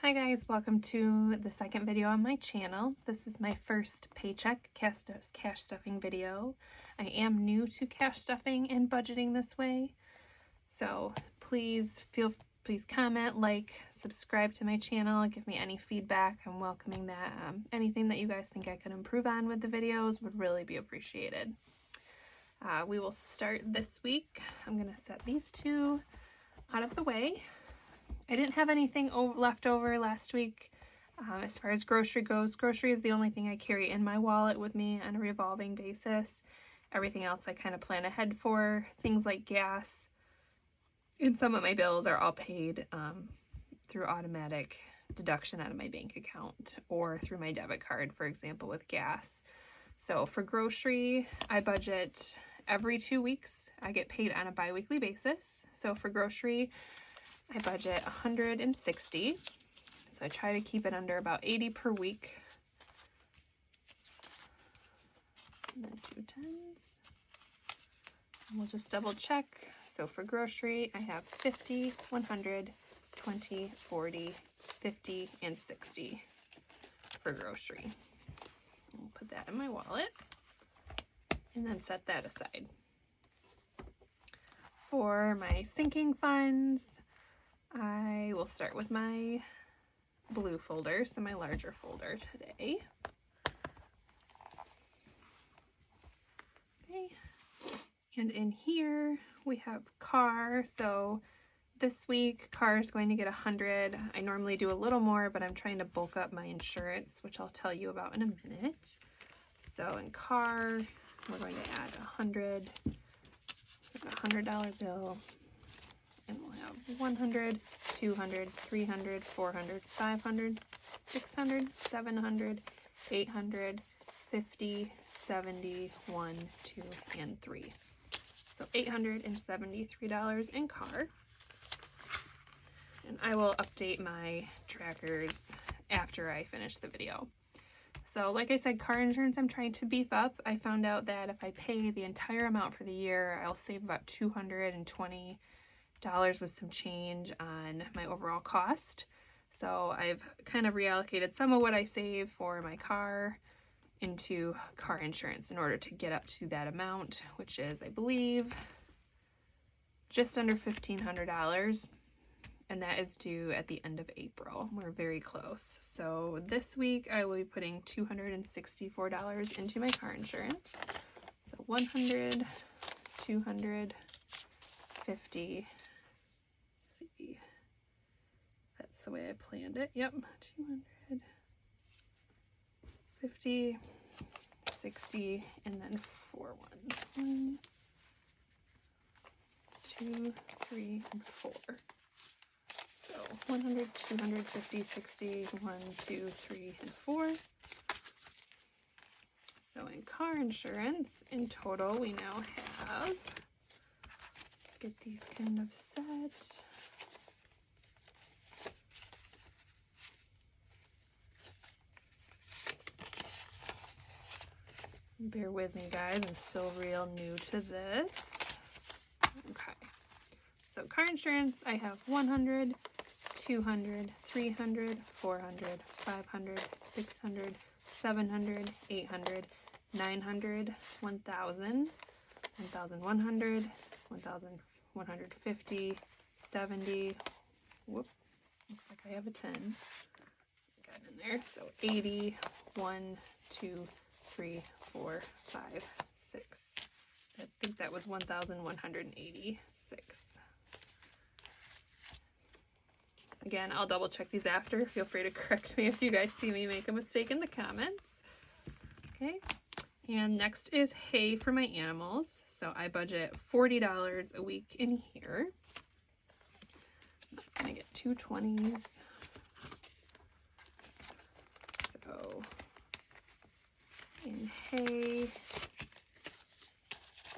Hi guys, welcome to the second video on my channel. This is my first Paycheck cash stuffing video. I am new to cash stuffing and budgeting this way, so please comment, like, subscribe to my channel, give me any feedback. I'm welcoming that. Anything that you guys think I could improve on with the videos would really be appreciated. We will start this week. I'm going to set these two out of the way. I didn't have anything left over last week as far as grocery goes. Grocery is the only thing I carry in my wallet with me on a revolving basis. Everything else I kind of plan ahead for. Things like gas and some of my bills are all paid through automatic deduction out of my bank account or through my debit card, for example, with gas. So for grocery, I budget every 2 weeks. I get paid on a bi-weekly basis. So for grocery, I budget $160, so I try to keep it under about $80 per week. And then 2 tens. And we'll just double check. So for grocery, I have 50, 100, 20, 40, 50, and 60 for grocery. I'll put that in my wallet and then set that aside. For my sinking funds, I will start with my blue folder, so my larger folder today. Okay, and in here we have car. So this week car is going to get 100. I normally do a little more, but I'm trying to bulk up my insurance, which I'll tell you about in a minute. So in car, we're going to add 100, a $100 bill. And we'll have 100, 200, 300, 400, 500, 600, 700, 800, 50, 70, 1, 2, and 3. So $873 in car. And I will update my trackers after I finish the video. So like I said, car insurance I'm trying to beef up. I found out that if I pay the entire amount for the year, I'll save about $220 with some change on my overall cost. So I've kind of reallocated some of what I save for my car into car insurance in order to get up to that amount, which is, I believe, just under $1,500, and that is due at the end of April. We're very close. So this week I will be putting $264 into my car insurance. So 100, 200, 50. See, that's the way I planned it. Yep, 200, 50, 60, and then 4 ones. 1, 2, 3, and 4. So 100, 200, 50, 60, 1, 2, 3, and 4. So in car insurance, in total, we now have, get these kind of set. Bear with me, guys. I'm still real new to this. Okay. So car insurance, I have 100, 200, 300, 400, 500, 600, 700, 800, 900, 1,000, 1,100, 1,150, 70. Whoop. Looks like I have a 10. Got it in there. So 80, 1, 2, 3, 4, 5, 6. I think that was 1,186. Again, I'll double check these after. Feel free to correct me if you guys see me make a mistake in the comments. Okay, and next is hay for my animals. So I budget $40 a week in here. That's gonna get 2 20s. So in hay,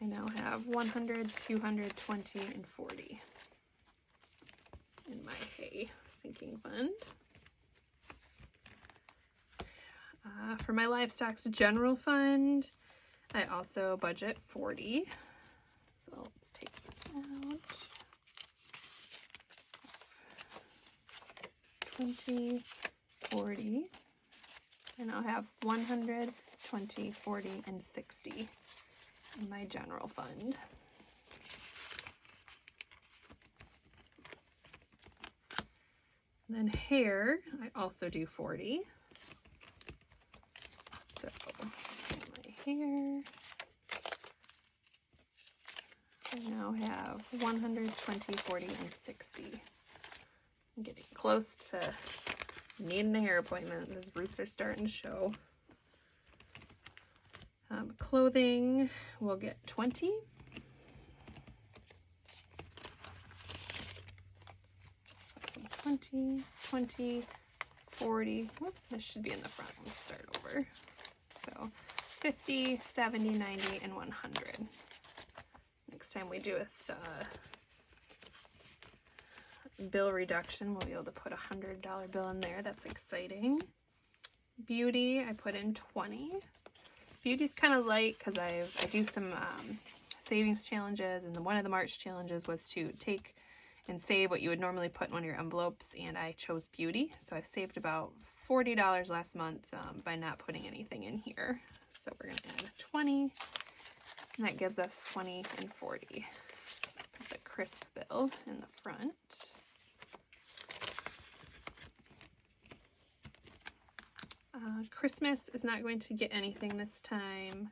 I now have 100, 200, 20, and 40 in my hay sinking fund. For my livestock's general fund, I also budget 40. So let's take this out. 20, 40. And I'll have 100, 20, 40, and 60 in my general fund. And then hair, I also do 40. So my hair, I now have 100, 20, 40, and 60. I'm getting close to needing a hair appointment. Those roots are starting to show. Clothing, we'll get 20. $20, $20, $40. Whoop, this should be in the front. Let's start over. So $50, $70, $90, and $100. Next time we do a bill reduction, we'll be able to put a $100 bill in there. That's exciting. Beauty, I put in 20. Beauty's kind of light because I do some savings challenges, and one of the March challenges was to take and save what you would normally put in one of your envelopes, and I chose beauty. So I've saved about $40 last month by not putting anything in here. So we're going to add 20, and that gives us 20 and 40. Put the crisp bill in the front. Christmas is not going to get anything this time.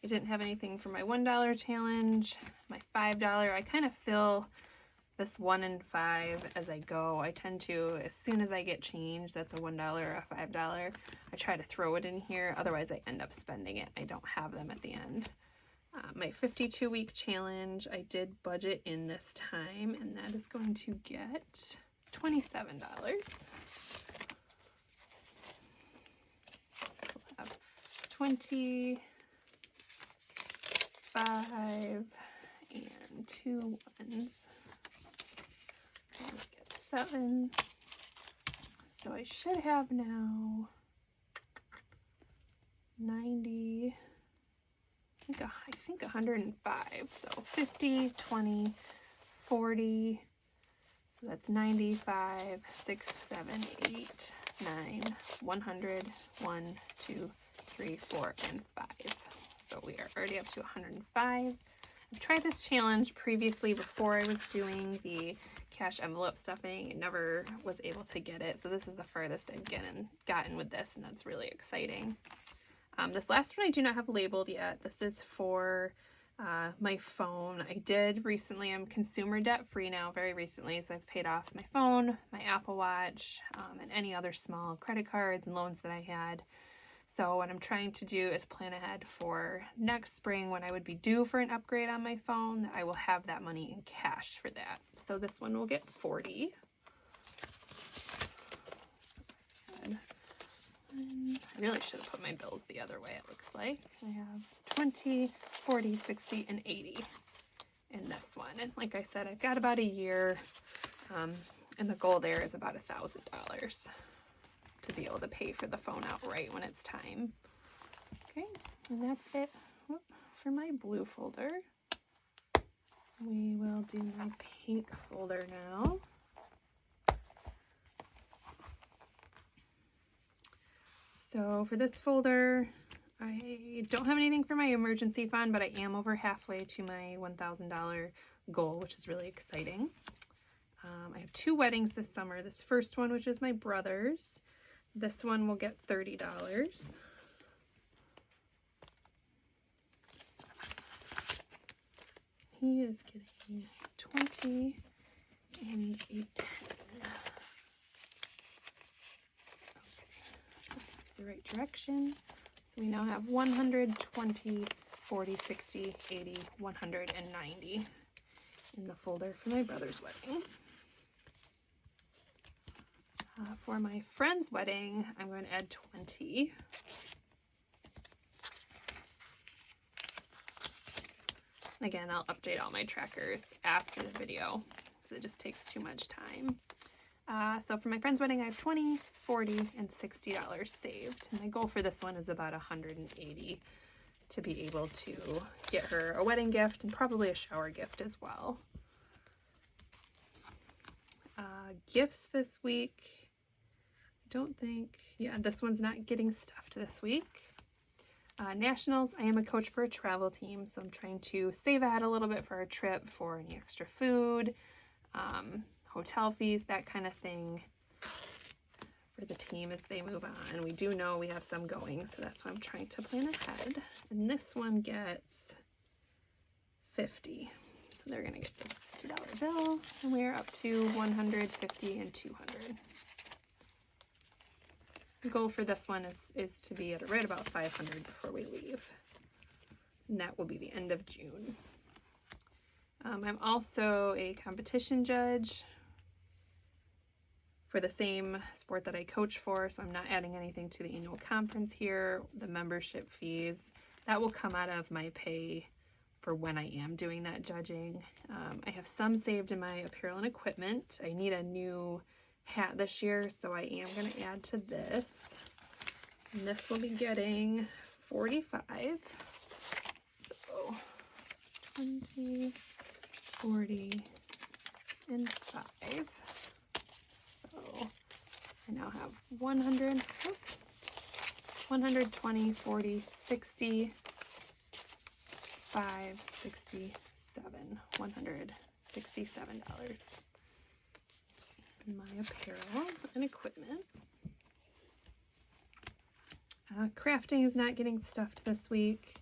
I didn't have anything for my $1 challenge. My $5, I kind of fill this 1 and 5 as I go. I tend to, as soon as I get change, that's a $1 or a $5, I try to throw it in here. Otherwise, I end up spending it. I don't have them at the end. My 52-week challenge, I did budget in this time, and that is going to get $27. So we'll have 25 and 2 ones. Let's get 7. So I should have now 90, I think 105. So 50, 20, 40. So that's 95, 6, 7, 8, 9, 100, 1, 2, 3, 4, and 5. So we are already up to 105. I've tried this challenge previously before I was doing the cash envelope stuffing. I never was able to get it. So this is the furthest I've gotten with this, and that's really exciting. This last one I do not have labeled yet. This is for my phone. I did recently, I'm consumer debt free now, very recently. So I've paid off my phone, my Apple Watch, and any other small credit cards and loans that I had. So what I'm trying to do is plan ahead for next spring when I would be due for an upgrade on my phone. I will have that money in cash for that. So this one will get 40. I really should have put my bills the other way, it looks like. I have 20, 40, 60, and 80 in this one. And like I said, I've got about a year, and the goal there is about $1,000 to be able to pay for the phone outright when it's time. Okay, and that's it for my blue folder. We will do my pink folder now. So for this folder, I don't have anything for my emergency fund, but I am over halfway to my $1,000 goal, which is really exciting. I have 2 weddings this summer. This first one, which is my brother's, this one will get $30. He is getting 20 and a 10. The right direction. So we now have 100, 20, 40, 60, 80, 190 in the folder for my brother's wedding. For my friend's wedding, I'm going to add 20. Again, I'll update all my trackers after the video because it just takes too much time. So for my friend's wedding, I have 20, 40, and $60 saved. My goal for this one is about 180 to be able to get her a wedding gift and probably a shower gift as well. Gifts this week. don't think, yeah, this one's not getting stuffed this week. Nationals, I am a coach for a travel team, so I'm trying to save ahead a little bit for our trip for any extra food, hotel fees, that kind of thing for the team as they move on. We do know we have some going, so that's why I'm trying to plan ahead. And this one gets $50. So they're going to get this $50 bill, and we're up to $150 and $200. The goal for this one is to be at right about $500 before we leave. And that will be the end of June. I'm also a competition judge for the same sport that I coach for, so I'm not adding anything to the annual conference here. The membership fees, that will come out of my pay for when I am doing that judging. I have some saved in my apparel and equipment. I need a new hat this year, so I am going to add to this. And this will be getting $45. So 20, 40, and 5. So I now have 100, 120, 40, 60, 5, 67, $167 in my apparel and equipment. Crafting is not getting stuffed this week.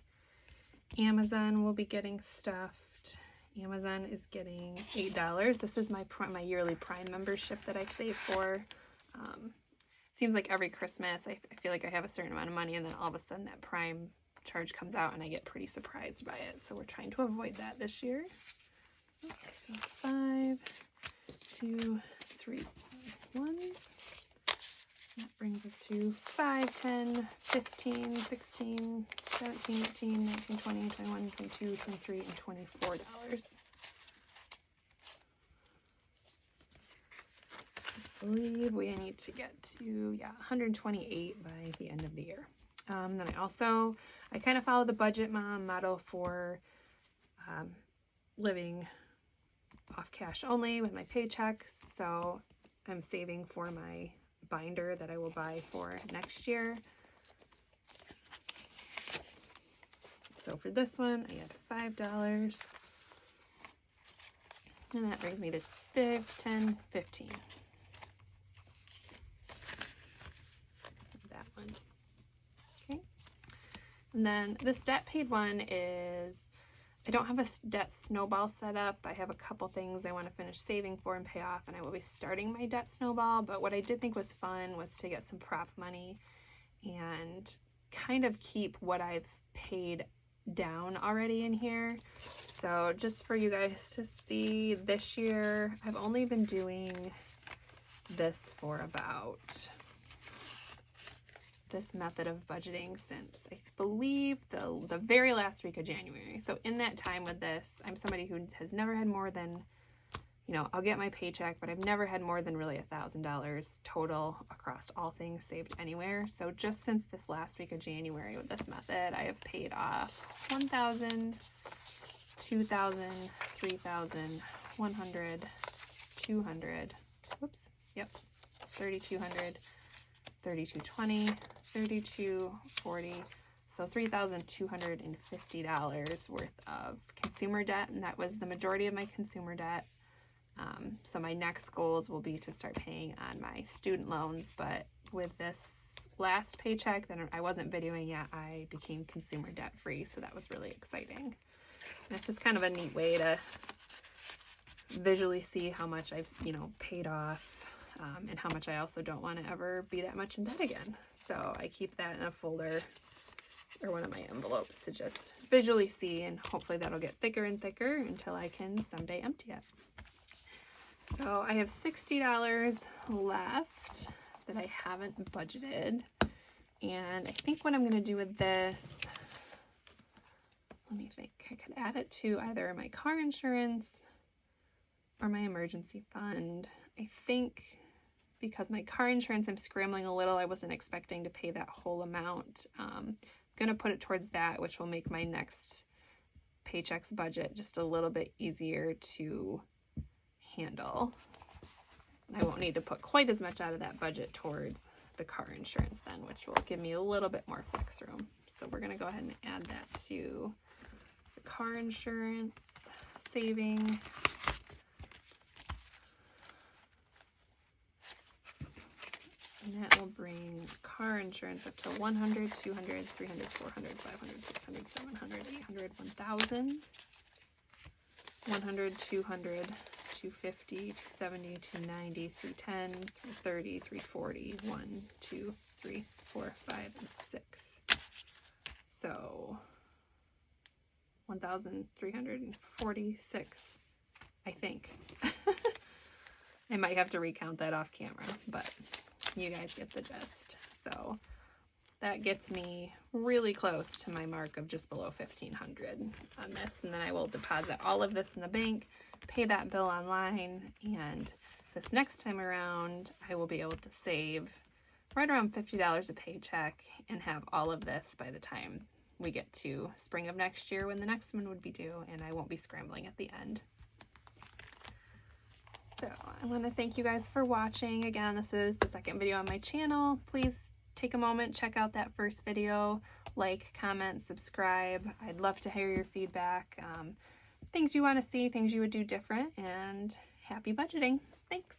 Amazon will be getting stuffed. Amazon is getting $8. This is my yearly Prime membership that I save for. Seems like every Christmas I feel like I have a certain amount of money, and then all of a sudden that Prime charge comes out and I get pretty surprised by it. So we're trying to avoid that this year. Okay, so 5, 2, 3 ones. That brings us to 5, 10, 15, 16, 17, 18, 19, 20, 21, 22, 23, and $24. I believe we need to get to, 128 by the end of the year. Then I kind of follow the budget mom model for living off cash only with my paychecks. So I'm saving for my binder that I will buy for next year. So for this one, I had $5. And that brings me to 5, 10, 15. That one. Okay. And then this debt paid one is, I don't have a debt snowball set up. I have a couple things I want to finish saving for and pay off, and I will be starting my debt snowball. But what I did think was fun was to get some prop money and kind of keep what I've paid down already in here. So just for you guys to see, this year I've only been doing this for about this method of budgeting since I believe the very last week of January. So in that time with this, I'm somebody who has never had more than, I'll get my paycheck, but I've never had more than really $1,000 total across all things saved anywhere. So just since this last week of January with this method, I have paid off $1,000, $2,000, $3,000, $100, $200, whoops, yep, $3,200, $3,220, $3,240, so $3,250 worth of consumer debt, and that was the majority of my consumer debt. So my next goals will be to start paying on my student loans, but with this last paycheck that I wasn't videoing yet, I became consumer debt free, so that was really exciting. And it's just kind of a neat way to visually see how much I've, paid off, and how much I also don't want to ever be that much in debt again. So I keep that in a folder or one of my envelopes to just visually see, and hopefully that'll get thicker and thicker until I can someday empty it. So I have $60 left that I haven't budgeted, and I think what I'm going to do with this, let me think, I could add it to either my car insurance or my emergency fund. I think because my car insurance, I'm scrambling a little. I wasn't expecting to pay that whole amount. I'm going to put it towards that, which will make my next paycheck's budget just a little bit easier to handle. I won't need to put quite as much out of that budget towards the car insurance then, which will give me a little bit more flex room. So we're going to go ahead and add that to the car insurance saving. And that will bring car insurance up to 100, 200, 300, 400, 500, 600, 700, 800, 1,000, 100, 200, 250, 270, 290, 310, 330, 340, 1, 2, 3, 4, 5, and 6. So 1,346, I think. I might have to recount that off camera, but you guys get the gist. So that gets me really close to my mark of just below 1,500 on this, and then I will deposit all of this in the bank, pay that bill online, and this next time around I will be able to save right around $50 a paycheck and have all of this by the time we get to spring of next year when the next one would be due, and I won't be scrambling at the end. So I want to thank you guys for watching. Again, this is the second video on my channel. Please take a moment, check out that first video, like, comment, subscribe. I'd love to hear your feedback, things you want to see, things you would do different, and happy budgeting. Thanks.